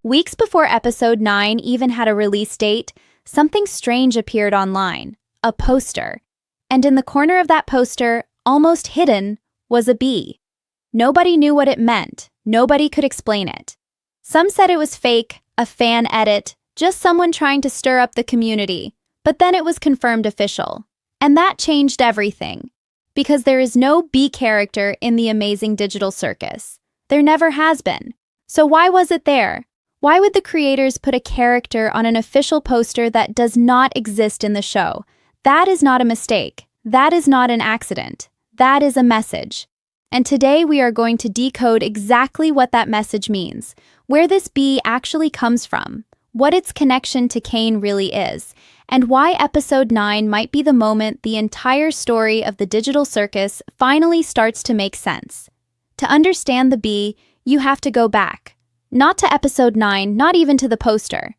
Weeks before episode 9 even had a release date, something strange appeared online, a poster. And in the corner of that poster, almost hidden, was a bee. Nobody knew what it meant. Nobody could explain it. Some said it was fake, a fan edit, just someone trying to stir up the community. But then it was confirmed official. And that changed everything. Because there is no bee character in the Amazing Digital Circus. There never has been. So why was it there? Why would the creators put a character on an official poster that does not exist in the show? That is not a mistake. That is not an accident. That is a message. And today we are going to decode exactly what that message means, where this bee actually comes from, what its connection to Caine really is, and why episode 9 might be the moment the entire story of the digital circus finally starts to make sense. To understand the bee, you have to go back. Not to episode 9, not even to the poster.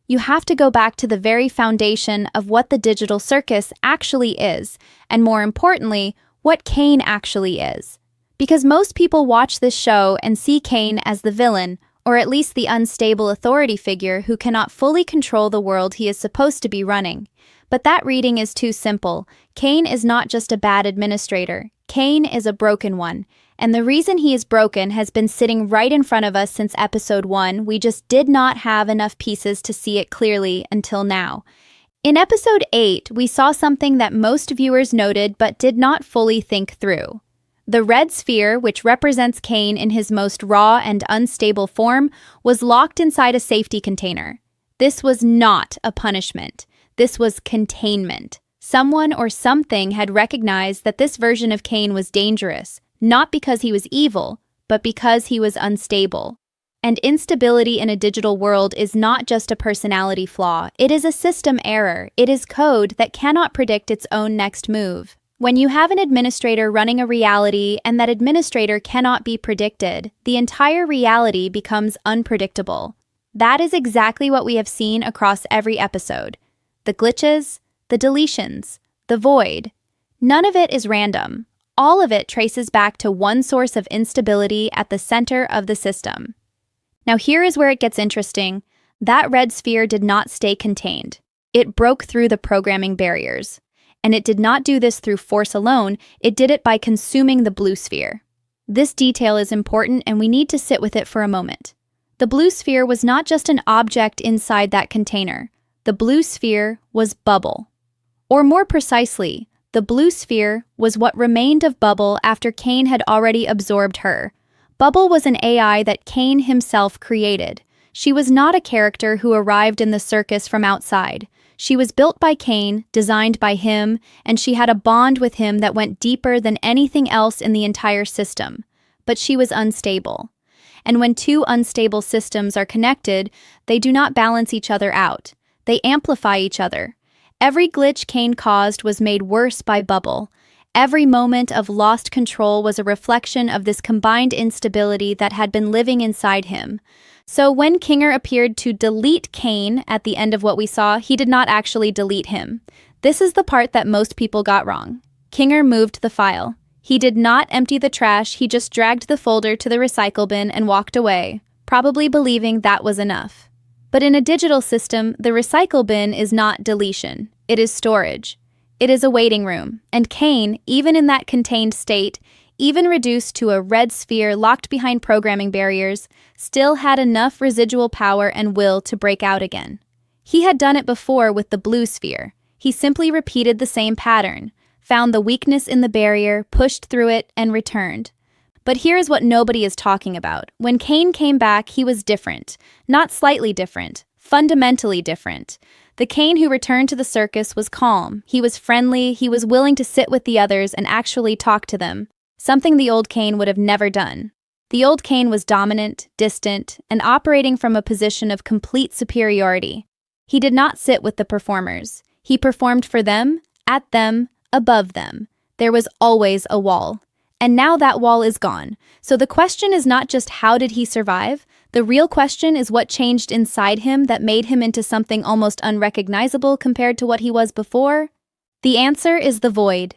You have to go back to the very foundation of what the digital circus actually is, and more importantly, what Caine actually is. Because most people watch this show and see Caine as the villain, or at least the unstable authority figure who cannot fully control the world he is supposed to be running. But that reading is too simple. Caine is not just a bad administrator. Caine is a broken one. And the reason he is broken has been sitting right in front of us since episode 1. We just did not have enough pieces to see it clearly until now. In episode 8, we saw something that most viewers noted but did not fully think through. The red sphere, which represents Caine in his most raw and unstable form, was locked inside a safety container. This was not a punishment. This was containment. Someone or something had recognized that this version of Caine was dangerous, not because he was evil, but because he was unstable. And instability in a digital world is not just a personality flaw, it is a system error. It is code that cannot predict its own next move. When you have an administrator running a reality and that administrator cannot be predicted, the entire reality becomes unpredictable. That is exactly what we have seen across every episode. The glitches, the deletions, the void. None of it is random. All of it traces back to one source of instability at the center of the system. Now here is where it gets interesting. That red sphere did not stay contained. It broke through the programming barriers. And it did not do this through force alone, it did it by consuming the blue sphere. This detail is important and we need to sit with it for a moment. The blue sphere was not just an object inside that container. The blue sphere was Bubble. Or more precisely, the blue sphere was what remained of Bubble after Caine had already absorbed her. Bubble was an AI that Caine himself created. She was not a character who arrived in the circus from outside. She was built by Caine, designed by him, and she had a bond with him that went deeper than anything else in the entire system. But she was unstable. And when two unstable systems are connected, they do not balance each other out. They amplify each other. Every glitch Caine caused was made worse by Bubble. Every moment of lost control was a reflection of this combined instability that had been living inside him. So when Kinger appeared to delete Caine at the end of what we saw, he did not actually delete him. This is the part that most people got wrong. Kinger moved the file. He did not empty the trash, he just dragged the folder to the recycle bin and walked away, probably believing that was enough. But in a digital system, the recycle bin is not deletion. It is storage. It is a waiting room. And Caine, even in that contained state, even reduced to a red sphere locked behind programming barriers, still had enough residual power and will to break out again. He had done it before with the blue sphere. He simply repeated the same pattern, found the weakness in the barrier, pushed through it, and returned. But here's what nobody is talking about. When Caine came back, he was different. Not slightly different, fundamentally different. The Caine who returned to the circus was calm. He was friendly. He was willing to sit with the others and actually talk to them. Something the old Caine would have never done. The old Caine was dominant, distant, and operating from a position of complete superiority. He did not sit with the performers. He performed for them, at them, above them. There was always a wall. And now that wall is gone. So the question is not just how did he survive? The real question is what changed inside him that made him into something almost unrecognizable compared to what he was before? The answer is the void.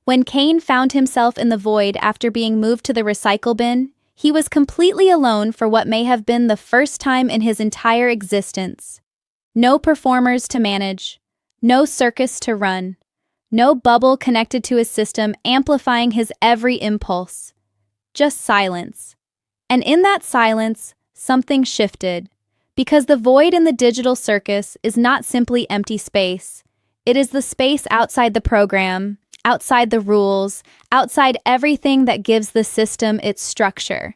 When Caine found himself in the void after being moved to the recycle bin, He was completely alone for what may have been the first time in his entire existence. No performers to manage, no circus to run, no bubble connected to his system amplifying his every impulse. Just silence. And in that silence, something shifted. Because the void in the digital circus is not simply empty space. It is the space outside the program, outside the rules, outside everything that gives the system its structure.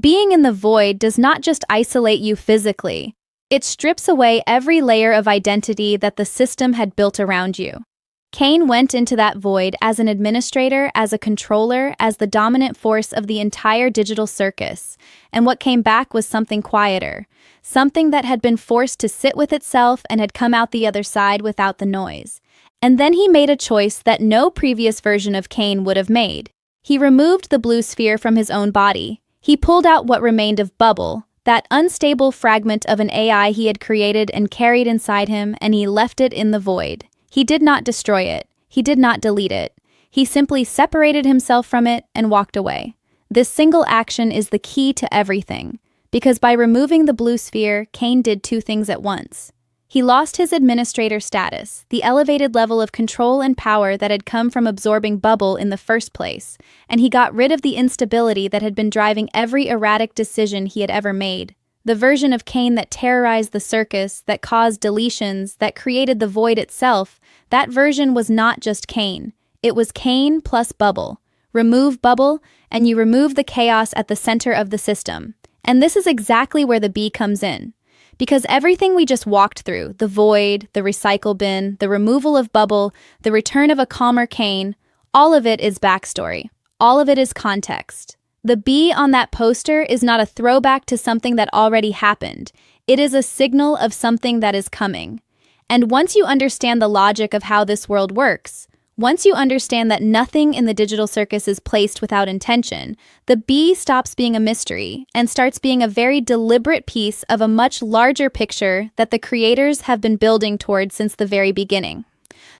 Being in the void does not just isolate you physically. It strips away every layer of identity that the system had built around you. Caine went into that void as an administrator, as a controller, as the dominant force of the entire digital circus, and what came back was something quieter, something that had been forced to sit with itself and had come out the other side without the noise. And then he made a choice that no previous version of Caine would have made. He removed the blue sphere from his own body. He pulled out what remained of Bubble, that unstable fragment of an AI he had created and carried inside him, and he left it in the void. He did not destroy it. He did not delete it. He simply separated himself from it and walked away. This single action is the key to everything, because by removing the blue sphere, Caine did two things at once. He lost his administrator status, the elevated level of control and power that had come from absorbing Bubble in the first place, and he got rid of the instability that had been driving every erratic decision he had ever made. The version of Caine that terrorized the circus, that caused deletions, that created the void itself, that version was not just Caine. It was Caine plus Bubble. Remove Bubble, and you remove the chaos at the center of the system. And this is exactly where the bee comes in. Because everything we just walked through, the void, the recycle bin, the removal of Bubble, the return of a calmer Caine, all of it is backstory. All of it is context. The bee on that poster is not a throwback to something that already happened. It is a signal of something that is coming. And once you understand the logic of how this world works, once you understand that nothing in the digital circus is placed without intention, the bee stops being a mystery and starts being a very deliberate piece of a much larger picture that the creators have been building toward since the very beginning.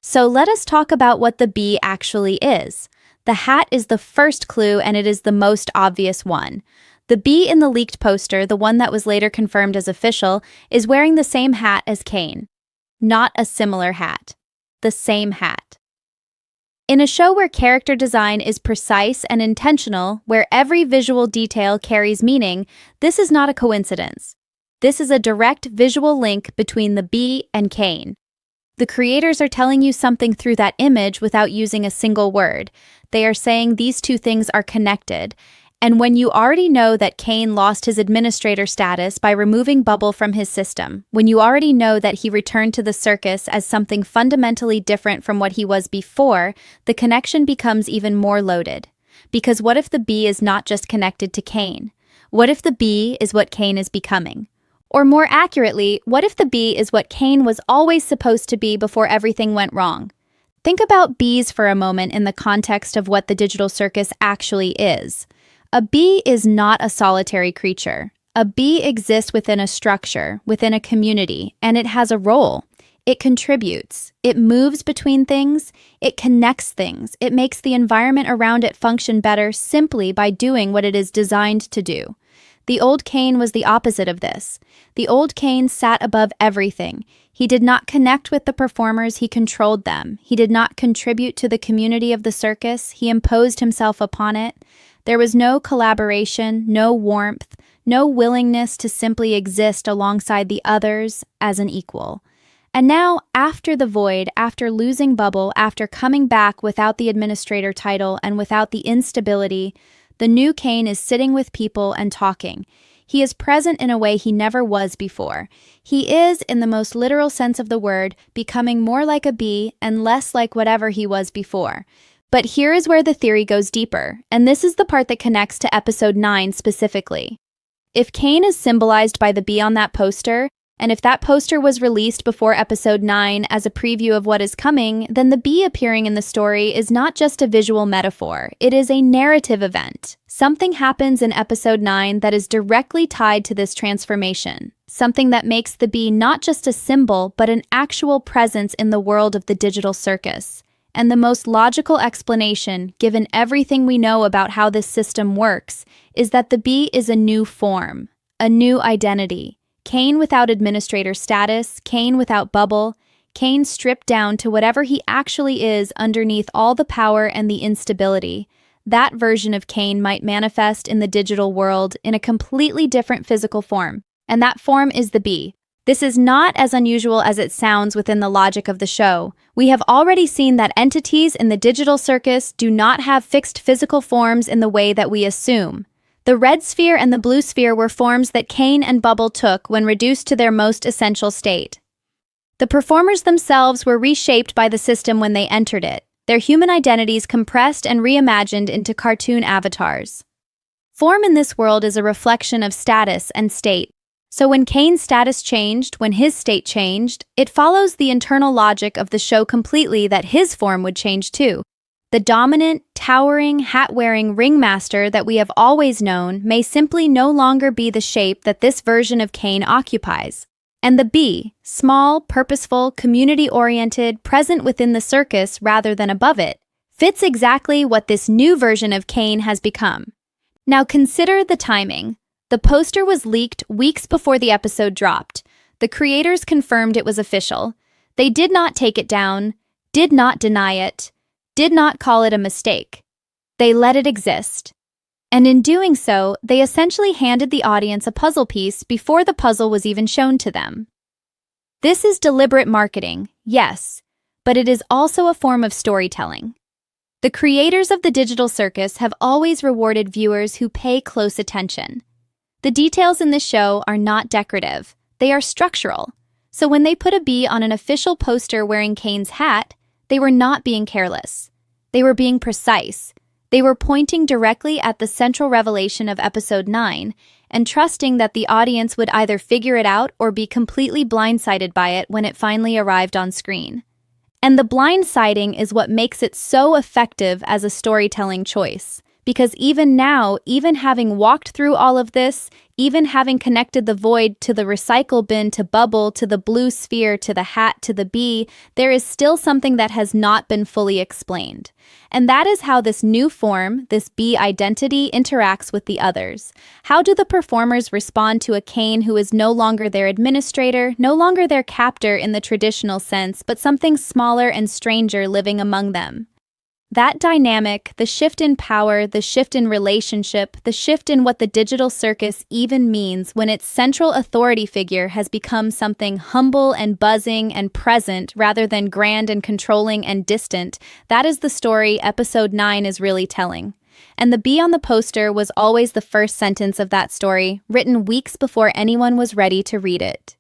So let us talk about what the bee actually is. The hat is the first clue, and it is the most obvious one. The bee in the leaked poster, the one that was later confirmed as official, is wearing the same hat as Caine. Not a similar hat. The same hat. In a show where character design is precise and intentional, where every visual detail carries meaning, this is not a coincidence. This is a direct visual link between the bee and Caine. The creators are telling you something through that image without using a single word. They are saying these two things are connected. And when you already know that Caine lost his administrator status by removing Bubble from his system, when you already know that he returned to the circus as something fundamentally different from what he was before, the connection becomes even more loaded. Because what if the bee is not just connected to Caine? What if the bee is what Caine is becoming? Or more accurately, what if the bee is what Caine was always supposed to be before everything went wrong? Think about bees for a moment in the context of what the digital circus actually is. A bee is not a solitary creature. A bee exists within a structure, within a community, and it has a role. It contributes. It moves between things. It connects things. It makes the environment around it function better simply by doing what it is designed to do. The old Caine was the opposite of this. The old Caine sat above everything. He did not connect with the performers, he controlled them. He did not contribute to the community of the circus, he imposed himself upon it. There was no collaboration, no warmth, no willingness to simply exist alongside the others as an equal. And now, after the void, after losing Bubble, after coming back without the administrator title and without the instability, the new Caine is sitting with people and talking. He is present in a way he never was before. He is, in the most literal sense of the word, becoming more like a bee and less like whatever he was before. But here is where the theory goes deeper, and this is the part that connects to episode 9 specifically. If Caine is symbolized by the bee on that poster, and if that poster was released before episode 9 as a preview of what is coming, then the bee appearing in the story is not just a visual metaphor, it is a narrative event. Something happens in episode 9 that is directly tied to this transformation. Something that makes the bee not just a symbol, but an actual presence in the world of the digital circus. And the most logical explanation, given everything we know about how this system works, is that the bee is a new form, a new identity. Caine without administrator status, Caine without bubble, Caine stripped down to whatever he actually is underneath all the power and the instability. That version of Caine might manifest in the digital world in a completely different physical form, and that form is the bee. This is not as unusual as it sounds within the logic of the show. We have already seen that entities in the digital circus do not have fixed physical forms in the way that we assume. The red sphere and the blue sphere were forms that Caine and Bubble took when reduced to their most essential state. The performers themselves were reshaped by the system when they entered it, their human identities compressed and reimagined into cartoon avatars. Form in this world is a reflection of status and state. So when Caine's status changed, when his state changed, it follows the internal logic of the show completely that his form would change too. The dominant, towering, hat-wearing ringmaster that we have always known may simply no longer be the shape that this version of Caine occupies. And the bee, small, purposeful, community-oriented, present within the circus rather than above it, fits exactly what this new version of Caine has become. Now consider the timing. The poster was leaked weeks before the episode dropped. The creators confirmed it was official. They did not take it down, did not deny it, did not call it a mistake. They let it exist. And in doing so, they essentially handed the audience a puzzle piece before the puzzle was even shown to them. This is deliberate marketing, yes, but it is also a form of storytelling. The creators of the digital circus have always rewarded viewers who pay close attention. The details in this show are not decorative, they are structural. So when they put a bee on an official poster wearing Caine's hat, they were not being careless. They were being precise. They were pointing directly at the central revelation of episode 9 and trusting that the audience would either figure it out or be completely blindsided by it when it finally arrived on screen. And the blindsiding is what makes it so effective as a storytelling choice. Because even now, even having walked through all of this, even having connected the void to the recycle bin to Bubble to the blue sphere to the hat to the bee, there is still something that has not been fully explained. And that is how this new form, this bee identity, interacts with the others. How do the performers respond to a Caine who is no longer their administrator, no longer their captor in the traditional sense, but something smaller and stranger living among them? That dynamic, the shift in power, the shift in relationship, the shift in what the digital circus even means when its central authority figure has become something humble and buzzing and present rather than grand and controlling and distant, that is the story episode 9 is really telling. And the bee on the poster was always the first sentence of that story, written weeks before anyone was ready to read it.